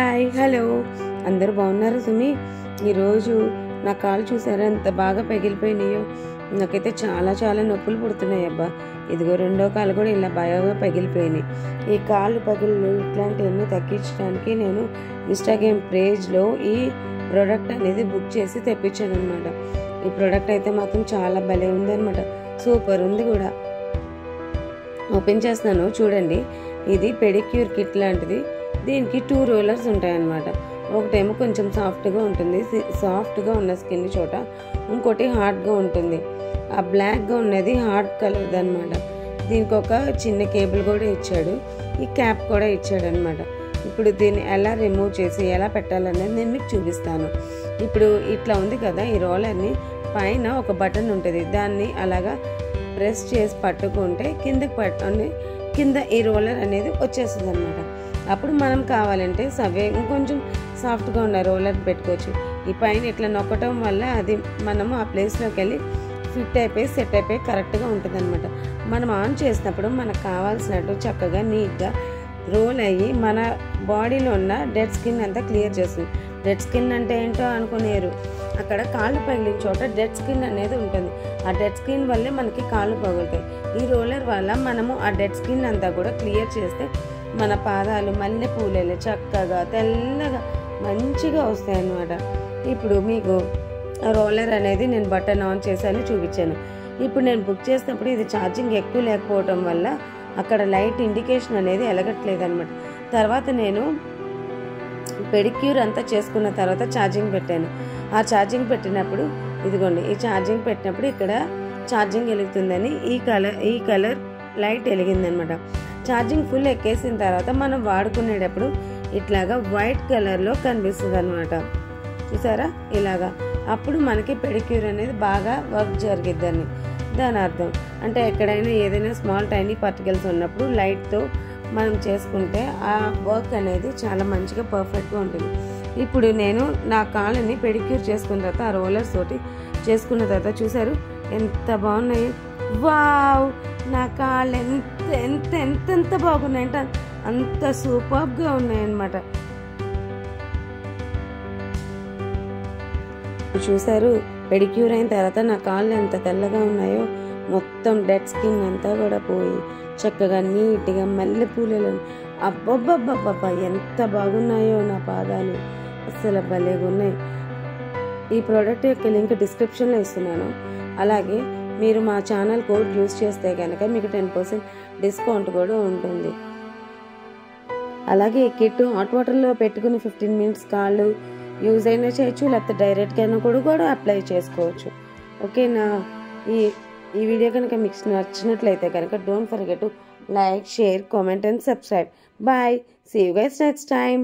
Hi hello అందరూ బాగున్నారు సుమి. ఈరోజు నా కాళ్ళు చూసారా ఎంత బాగా పగిలిపోయినాయో. నాకైతే చాలా చాలా నొప్పులు పుడుతున్నాయి అబ్బా. ఇదిగో రెండో కాలు కూడా ఇలా బాగా పగిలిపోయినాయి. ఈ కాళ్ళు పగిలి ఇట్లాంటివన్నీ తగ్గించడానికి నేను ఇన్స్టాగ్రామ్ పేజ్లో ఈ ప్రోడక్ట్ అనేది బుక్ చేసి తెప్పించాను అనమాట. ఈ ప్రోడక్ట్ అయితే మాత్రం చాలా భలే ఉందన్నమాట, సూపర్ ఉంది కూడా. ఓపెన్ చేస్తున్నాను చూడండి. ఇది పెడిక్యూర్ కిట్ లాంటిది. దీనికి 2 రోలర్స్ ఉంటాయన్నమాట. ఒకటేమో కొంచెం సాఫ్ట్గా ఉంటుంది, సాఫ్ట్గా ఉన్న స్కిన్ చోట, ఇంకోటి హార్డ్గా ఉంటుంది. ఆ బ్లాక్గా ఉన్నది హార్డ్ కలర్ది అనమాట. దీనికి ఒక చిన్న కేబుల్ కూడా ఇచ్చాడు, ఈ క్యాప్ కూడా ఇచ్చాడు అనమాట. ఇప్పుడు దీన్ని ఎలా రిమూవ్ చేసి ఎలా పెట్టాలనేది నేను మీకు చూపిస్తాను. ఇప్పుడు ఇట్లా ఉంది కదా, ఈ రోలర్ని పైన ఒక బటన్ ఉంటుంది, దాన్ని అలాగా ప్రెస్ చేసి పట్టుకుంటే కింద ఈ రోలర్ అనేది వచ్చేస్తుంది అనమాట. అప్పుడు మనం కావాలంటే ఇంకొంచెం సాఫ్ట్గా ఉన్న రోలర్ పెట్టుకోవచ్చు. ఈ పైన ఇట్లా నొక్కటం వల్ల అది మనము ఆ ప్లేస్లోకి వెళ్ళి ఫిట్ అయిపోయి సెట్ అయిపోయి కరెక్ట్గా ఉంటుంది అనమాట. మనం ఆన్ చేసినప్పుడు మనకు కావాల్సినట్టు చక్కగా నీట్గా రోల్ అయ్యి మన బాడీలో ఉన్న డెడ్ స్కిన్ అంతా క్లియర్ చేస్తుంది. డెడ్ స్కిన్ అంటే ఏంటో అనుకునేరు, అక్కడ కాళ్ళు పగిలిన చోట డెడ్ స్కిన్ అనేది ఉంటుంది. ఆ డెడ్ స్కిన్ వల్లే మనకి కాళ్ళు పగులుతాయి. ఈ రోలర్ వల్ల మనము ఆ డెడ్ స్కిన్ అంతా కూడా క్లియర్ చేస్తే మన పాదాలు మల్లె పూలే చక్కగా తెల్లగా మంచిగా వస్తాయి అన్నమాట. ఇప్పుడు మీకు రోలర్ అనేది నేను బటన్ ఆన్ చేశాను, చూపించాను. ఇప్పుడు నేను బుక్ చేసినప్పుడు ఇది ఛార్జింగ్ ఎక్కువ లేకపోవటం వల్ల అక్కడ లైట్ ఇండికేషన్ అనేది ఎలగట్లేదు అనమాట. తర్వాత నేను పెడిక్యూర్ అంతా చేసుకున్న తర్వాత ఛార్జింగ్ పెట్టాను. ఆ ఛార్జింగ్ పెట్టినప్పుడు ఇదిగోండి, ఈ ఛార్జింగ్ పెట్టినప్పుడు ఇక్కడ ఛార్జింగ్ వెలుగుతుందని ఈ కలర్ లైట్ వెలిగిందనమాట. ఛార్జింగ్ ఫుల్ ఎక్కేసిన తర్వాత మనం వాడుకునేటప్పుడు ఇట్లాగా వైట్ కలర్లో కనిపిస్తుంది అనమాట. చూసారా ఇలాగా. అప్పుడు మనకి పెడిక్యూర్ అనేది బాగా వర్క్ జరిగిద్దని దాని అర్థం. అంటే ఎక్కడైనా ఏదైనా స్మాల్ టైనీ పార్టికల్స్ ఉన్నప్పుడు లైట్తో మనం చేసుకుంటే ఆ వర్క్ అనేది చాలా మంచిగా పర్ఫెక్ట్గా ఉంటుంది. ఇప్పుడు నేను నా కాళ్ళని పెడిక్యూర్ చేసుకున్న తర్వాత ఆ రోలర్స్ తోటి చేసుకున్న తర్వాత చూసారు ఎంత బాగున్నాయి. వావ్, నా కాళ్ళు ఎంత ఎంత ఎంత ఎంత బాగున్నాయంటే అంత సూపర్గా ఉన్నాయన్నమాట. చూసారు, పెడిక్యూర్ అయిన తర్వాత నా కాళ్ళు ఎంత తెల్లగా ఉన్నాయో. మొత్తం డెడ్ స్కిన్ అంతా కూడా పోయి చక్కగా నీట్గా మల్లె పూలలో అబ్బబ్బబ్బబ్బబ్బా ఎంత బాగున్నాయో నా పాదాలు, అసలు భలేగా ఉన్నాయి. ఈ ప్రోడక్ట్ యొక్క లింక్ డిస్క్రిప్షన్లో ఇస్తున్నాను. అలాగే మీరు మా ఛానల్ కోడ్ యూజ్ చేస్తే కనుక మీకు 10% డిస్కౌంట్ కూడా ఉంటుంది. అలాగే ఈ కిట్ హాట్ వాటర్లో పెట్టుకుని 15 మినిట్స్ కాళ్ళు యూజ్ అయినా చేయొచ్చు, లేకపోతే డైరెక్ట్గా కూడా అప్లై చేసుకోవచ్చు. ఓకేనా? ఈ వీడియో కనుక మీకు నచ్చినట్లయితే కనుక don't forget to like, share, comment and subscribe. Bye, see you guys next time.